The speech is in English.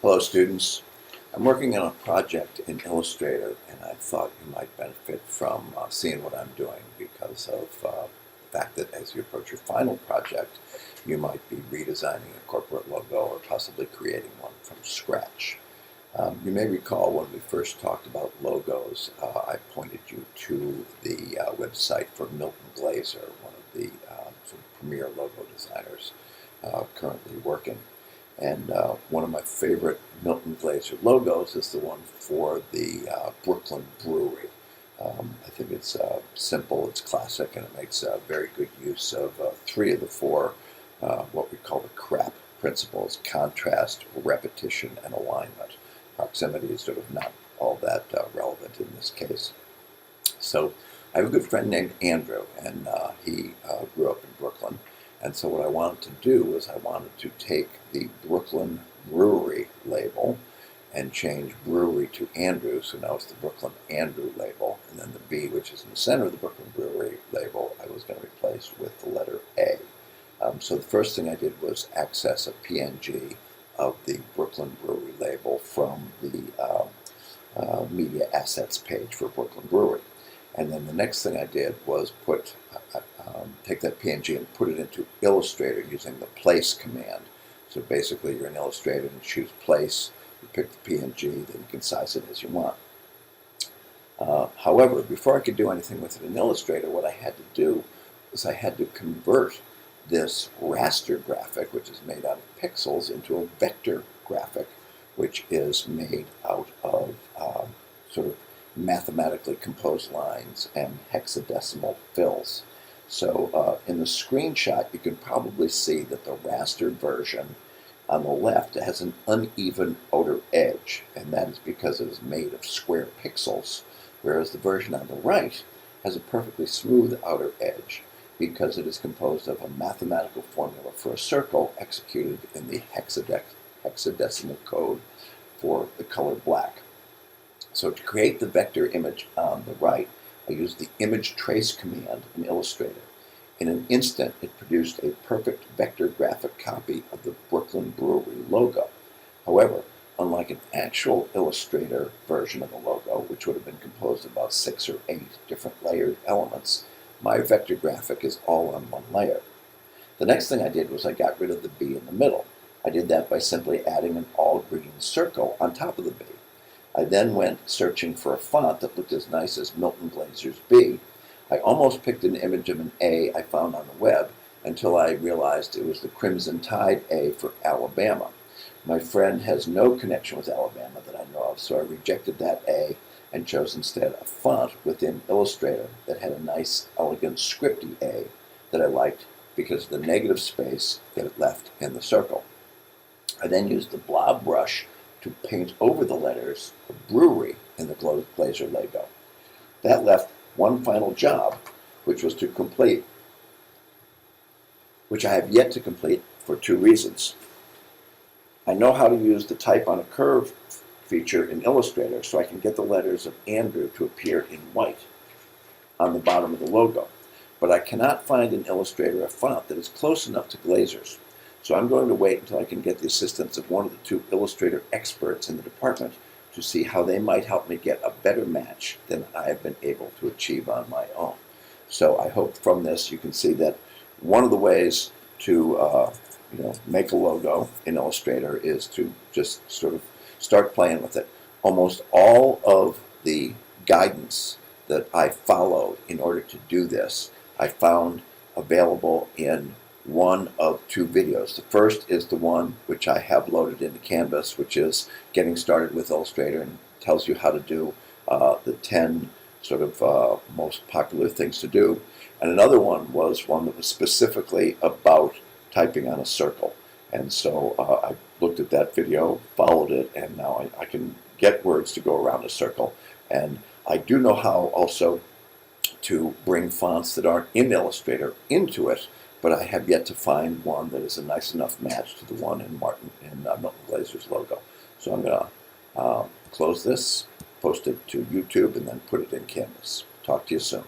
Hello students. I'm working on a project in Illustrator and I thought you might benefit from seeing what I'm doing because of the fact that as you approach your final project you might be redesigning a corporate logo or possibly creating one from scratch. You may recall when we first talked about logos, I pointed you to the website for Milton Glaser, one of the sort of premier logo designers currently working. And one of my favorite Milton Glaser logos is the one for the Brooklyn Brewery. I think it's simple, it's classic, and it makes very good use of three of the four, what we call the CRAP principles: contrast, repetition, and alignment. Proximity is sort of not all that relevant in this case. So I have a good friend named Andrew, and he grew up in Brooklyn. And so what I wanted to do was I wanted to take the Brooklyn Brewery label and change brewery to Andrew. So now it's the Brooklyn Andrew label. And then the B, which is in the center of the Brooklyn Brewery label, I was going to replace with the letter A. So the first thing I did was access a PNG of the Brooklyn Brewery label from the media assets page for Brooklyn Brewery. And then the next thing I did was take that PNG and put it into Illustrator using the place command. So basically you're in Illustrator and choose place, you pick the PNG, then you can size it as you want. However, before I could do anything with it in Illustrator, what I had to do was I had to convert this raster graphic, which is made out of pixels, into a vector graphic, which is made out of sort of mathematically composed lines and hexadecimal fills. So in the screenshot, you can probably see that the raster version on the left has an uneven outer edge, and that is because it is made of square pixels, whereas the version on the right has a perfectly smooth outer edge because it is composed of a mathematical formula for a circle executed in the hexadecimal code for the color black. So to create the vector image on the right, I used the image trace command in Illustrator. In an instant, it produced a perfect vector graphic copy of the Brooklyn Brewery logo. However, unlike an actual Illustrator version of the logo, which would have been composed of about 6 or 8 different layered elements, my vector graphic is all on one layer. The next thing I did was I got rid of the B in the middle. I did that by simply adding an all-green circle on top of the B. I then went searching for a font that looked as nice as Milton Glaser's B. I almost picked an image of an A I found on the web until I realized it was the Crimson Tide A for Alabama. My friend has no connection with Alabama that I know of, so I rejected that A and chose instead a font within Illustrator that had a nice, elegant, scripty A that I liked because of the negative space that it left in the circle. I then used the blob brush to paint over the letters of brewery in the Glaser logo. That left one final job, which was to complete, which I have yet to complete for 2 reasons. I know how to use the type on a curve feature in Illustrator, so I can get the letters of Andrew to appear in white on the bottom of the logo. But I cannot find in Illustrator a font that is close enough to Glaser's. So I'm going to wait until I can get the assistance of one of the 2 Illustrator experts in the department to see how they might help me get a better match than I have been able to achieve on my own. So I hope from this you can see that one of the ways to make a logo in Illustrator is to just sort of start playing with it. Almost all of the guidance that I followed in order to do this, I found available in one of 2 videos. The first is the one which I have loaded into Canvas, which is getting started with Illustrator and tells you how to do the 10 sort of most popular things to do. And another one was one that was specifically about typing on a circle. And so I looked at that video, followed it, and now I can get words to go around a circle. And I do know how also to bring fonts that aren't in Illustrator into it, but I have yet to find one that is a nice enough match to the one in Milton Glaser's logo. So I'm going to close this, post it to YouTube, and then put it in Canvas. Talk to you soon.